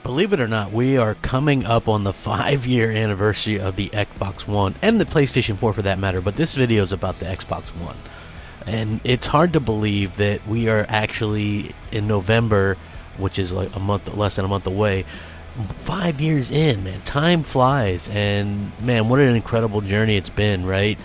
Believe it or not, we are coming up on the 5-year anniversary of the Xbox One, and the PlayStation 4 for that matter, but this video is about the Xbox One. And it's hard to believe that we are actually in November, which is like less than a month away, 5 years in, man. Time flies, and man, what an incredible journey it's been, right?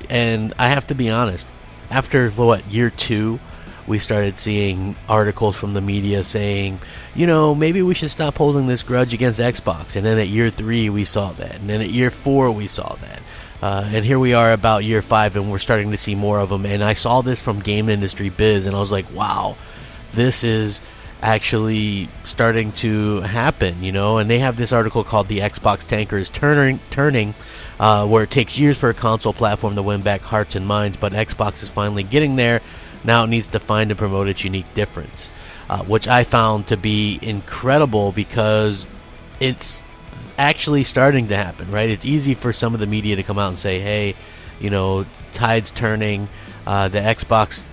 And I have to be honest, after, year 2, we started seeing articles from the media saying, maybe we should stop holding this grudge against Xbox. And then at year 3, we saw that. And then at year 4, we saw that. And here we are about year 5, and we're starting to see more of them. And I saw this from Game Industry Biz, and I was like, wow, this is actually starting to happen, And they have this article called "The Xbox Tanker is Turning," where it takes years for a console platform to win back hearts and minds, but Xbox is finally getting there. Now it needs to find and promote its unique difference, which I found to be incredible because it's actually starting to happen, right? It's easy for some of the media to come out and say, hey, tide's turning, the Xbox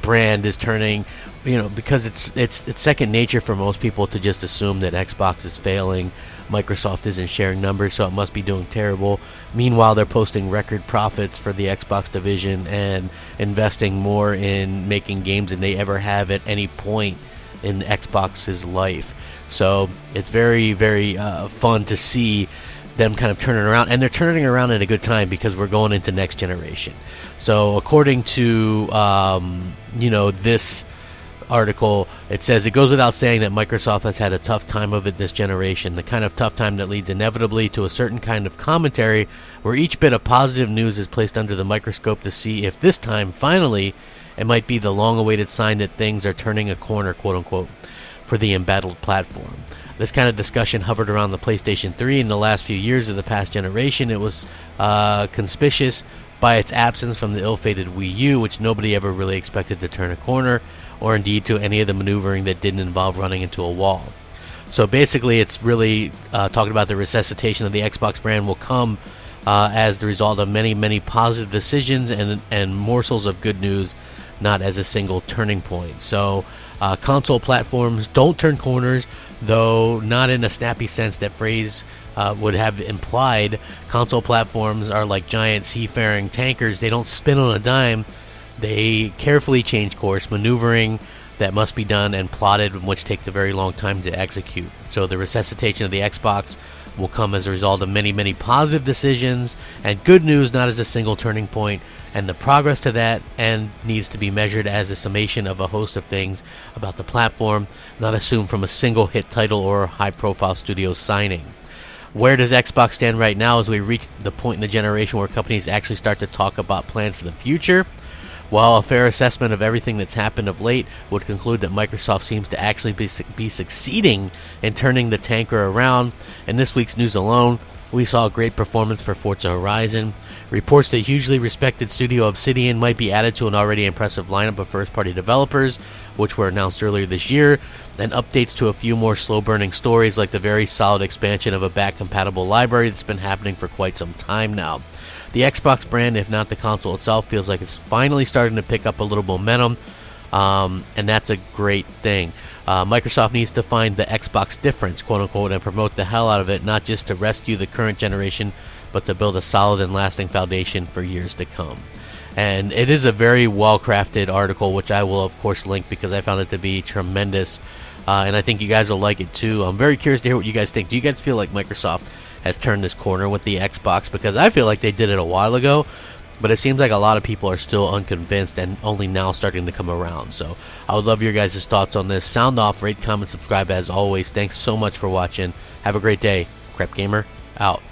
brand is turning, because it's second nature for most people to just assume that Xbox is failing. Microsoft isn't sharing numbers, so it must be doing terrible. Meanwhile, they're posting record profits for the Xbox division and investing more in making games than they ever have at any point in Xbox's life. So it's very, very fun to see them kind of turning around, and they're turning around at a good time because we're going into next generation. So according to this article, it says it goes without saying that Microsoft has had a tough time of it this generation, the kind of tough time that leads inevitably to a certain kind of commentary where each bit of positive news is placed under the microscope to see if this time, finally, it might be the long-awaited sign that things are turning a corner, quote-unquote, for the embattled platform. This kind of discussion hovered around the PlayStation 3 in the last few years of the past generation. It was conspicuous by its absence from the ill-fated Wii U, which nobody ever really expected to turn a corner, or indeed to any of the maneuvering that didn't involve running into a wall. So basically, it's really talking about the resuscitation of the Xbox brand will come as the result of many, many positive decisions and morsels of good news, not as a single turning point. So console platforms don't turn corners, though not in a snappy sense that phrase would have implied. Console platforms are like giant seafaring tankers. They don't spin on a dime. They carefully change course, maneuvering that must be done and plotted, which takes a very long time to execute. So the resuscitation of the Xbox will come as a result of many, many positive decisions and good news, not as a single turning point. And the progress to that end needs to be measured as a summation of a host of things about the platform, not assumed from a single hit title or high-profile studio signing. Where does Xbox stand right now as we reach the point in the generation where companies actually start to talk about plans for the future? Well, a fair assessment of everything that's happened of late would conclude that Microsoft seems to actually be succeeding in turning the tanker around. In this week's news alone, we saw a great performance for Forza Horizon. Reports that hugely respected studio Obsidian might be added to an already impressive lineup of first-party developers, which were announced earlier this year, and updates to a few more slow-burning stories like the very solid expansion of a back-compatible library that's been happening for quite some time now. The Xbox brand, if not the console itself, feels like it's finally starting to pick up a little momentum, and that's a great thing. Microsoft needs to find the Xbox difference, quote-unquote, and promote the hell out of it, not just to rescue the current generation, but to build a solid and lasting foundation for years to come. And it is a very well-crafted article, which I will, of course, link because I found it to be tremendous, and I think you guys will like it, too. I'm very curious to hear what you guys think. Do you guys feel like Microsoft has turned this corner with the Xbox? Because I feel like they did it a while ago, but it seems like a lot of people are still unconvinced and only now starting to come around. So I would love your guys' thoughts on this. Sound off, rate, comment, subscribe as always. Thanks so much for watching. Have a great day. Crapgamer, out.